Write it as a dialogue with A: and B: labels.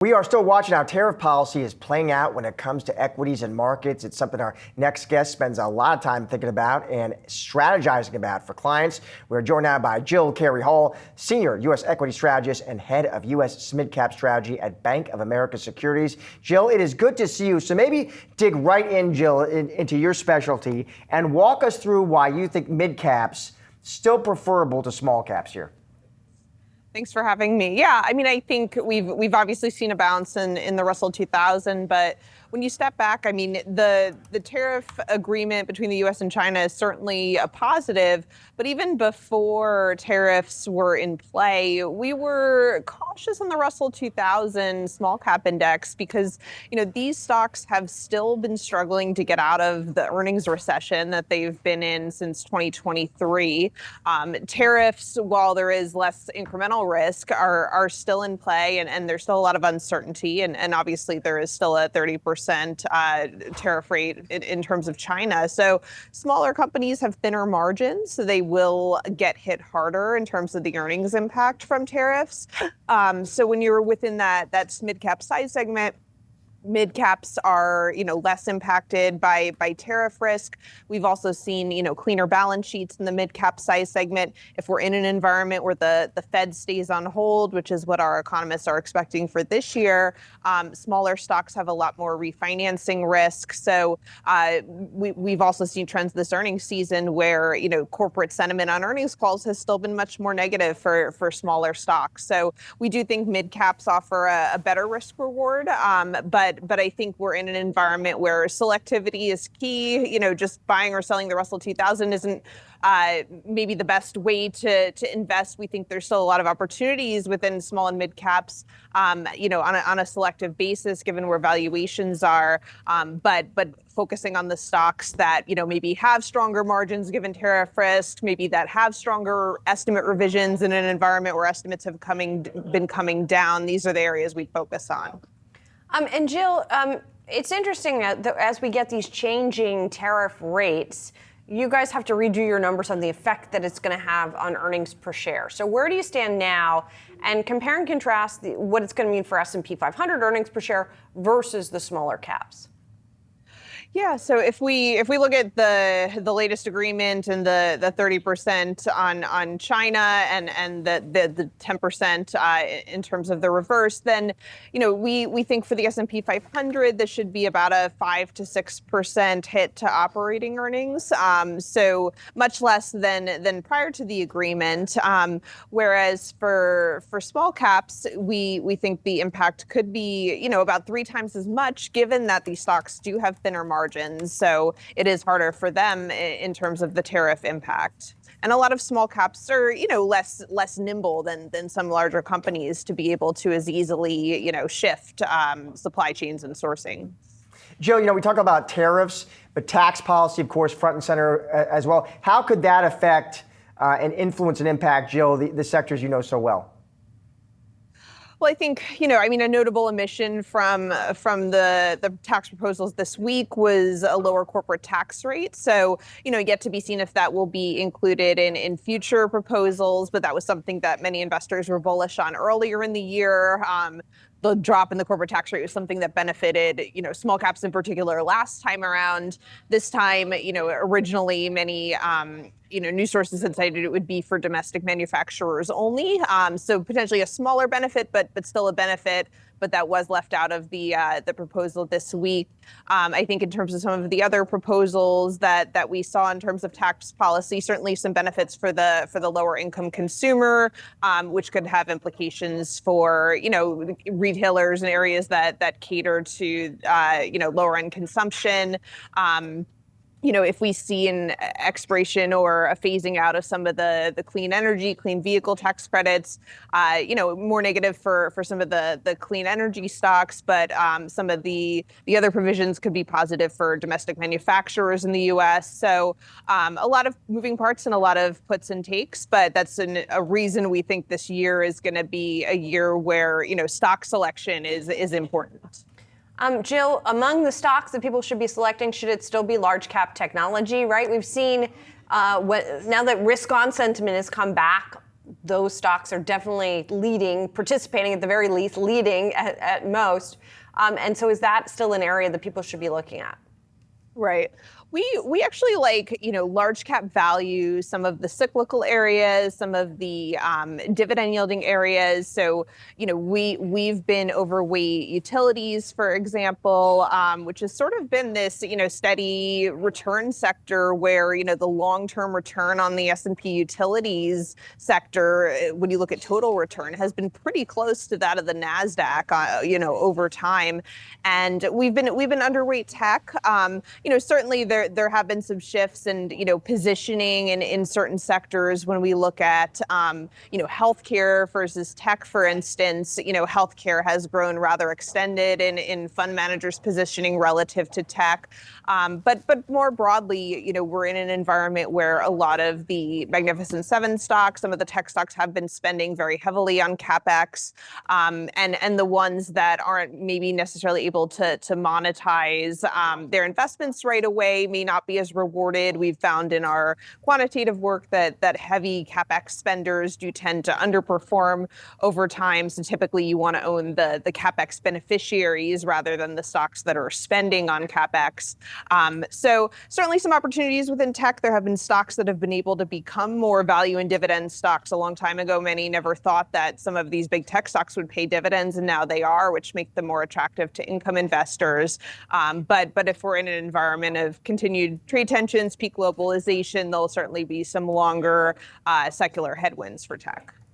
A: We are still watching how tariff policy is playing out when it comes to equities and markets. It's something our next guest spends a lot of time thinking about and strategizing about for clients. We're joined now by Carey Hall, Senior U.S. Equity Strategist and Head of U.S. Midcap Strategy at Bank of America Securities. Jill, it is good to see you. So maybe dig right in, Jill, into your specialty and walk us through why you think midcaps still preferable to small caps here.
B: Thanks for having me. Yeah, I mean, I think we've obviously seen a bounce in the Russell 2000, but when you step back, I mean, the tariff agreement between the U.S. and China is certainly a positive, but even before tariffs were in play, we were cautious on the Russell 2000 small cap index because, these stocks have still been struggling to get out of the earnings recession that they've been in since 2023. Tariffs, while there is less incremental risk, are still in play, and there's still a lot of uncertainty, and obviously there is still a 30% tariff rate in terms of China. So smaller companies have thinner margins, so they will get hit harder in terms of the earnings impact from tariffs. So when you're within that mid-cap size segment, mid-caps are, less impacted by tariff risk. We've also seen, cleaner balance sheets in the mid-cap size segment. If we're in an environment where the Fed stays on hold, which is what our economists are expecting for this year, smaller stocks have a lot more refinancing risk. So we've also seen trends this earnings season where, corporate sentiment on earnings calls has still been much more negative for smaller stocks. So we do think mid-caps offer a better risk reward, but I think we're in an environment where selectivity is key. Just buying or selling the Russell 2000 isn't maybe the best way to invest. We think there's still a lot of opportunities within small and mid caps, on a selective basis, given where valuations are. But focusing on the stocks that, maybe have stronger margins given tariff risk, maybe that have stronger estimate revisions in an environment where estimates have been coming down. These are the areas we focus on.
C: And Jill, it's interesting as we get these changing tariff rates, you guys have to redo your numbers on the effect that it's going to have on earnings per share. So where do you stand now? And compare and contrast what it's going to mean for S&P 500 earnings per share versus the smaller caps.
B: Yeah, so if we look at the latest agreement and the 30% on China and the 10% in terms of the reverse, then we think for the S&P 500 this should be about a 5 to 6% hit to operating earnings. So much less than prior to the agreement. Whereas for small caps, we think the impact could be about 3 times as much, given that these stocks do have thinner margins. So it is harder for them in terms of the tariff impact. And a lot of small caps are, less nimble than some larger companies to be able to as easily, shift supply chains and sourcing.
A: Jill, we talk about tariffs, but tax policy, of course, front and center as well. How could that affect and influence and impact, Jill, the sectors you know so well?
B: Well, I think, a notable omission from the tax proposals this week was a lower corporate tax rate. So, yet to be seen if that will be included in future proposals, but that was something that many investors were bullish on earlier in the year. The drop in the corporate tax rate was something that benefited, small caps in particular last time around. This time, originally many, news sources had cited it would be for domestic manufacturers only. So potentially a smaller benefit, but still a benefit. But that was left out of the proposal this week. I think in terms of some of the other proposals that we saw in terms of tax policy, certainly some benefits for the lower income consumer, which could have implications for retailers in areas that cater to lower end consumption. If we see an expiration or a phasing out of some of the clean energy, clean vehicle tax credits, more negative for some of the clean energy stocks, but some of the other provisions could be positive for domestic manufacturers in the U.S. So a lot of moving parts and a lot of puts and takes, but that's a reason we think this year is going to be a year where, stock selection is important.
C: Jill, among the stocks that people should be selecting, should it still be large cap technology, right? We've seen now that risk on sentiment has come back, those stocks are definitely leading, participating at the very least, leading at most. And so is that still an area that people should be looking at?
B: Right. We actually like, large cap value, some of the cyclical areas, some of the dividend yielding areas. So, we've been overweight utilities, for example, which has sort of been this, steady return sector where, the long-term return on the S&P utilities sector, when you look at total return, has been pretty close to that of the NASDAQ, over time. And we've been underweight tech. Certainly there have been some shifts and positioning in certain sectors when we look at healthcare versus tech, for instance. Healthcare has grown rather extended in fund managers' positioning relative to tech. But more broadly, we're in an environment where a lot of the Magnificent Seven stocks, some of the tech stocks have been spending very heavily on CapEx, and the ones that aren't maybe necessarily able to monetize their investments right away may not be as rewarded. We've found in our quantitative work that heavy CapEx spenders do tend to underperform over time. So typically you want to own the CapEx beneficiaries rather than the stocks that are spending on CapEx. So certainly some opportunities within tech. There have been stocks that have been able to become more value and dividend stocks a long time ago. Many never thought that some of these big tech stocks would pay dividends, and now they are, which make them more attractive to income investors. But if we're in an environment of continued trade tensions, peak globalization, there'll certainly be some longer secular headwinds for tech.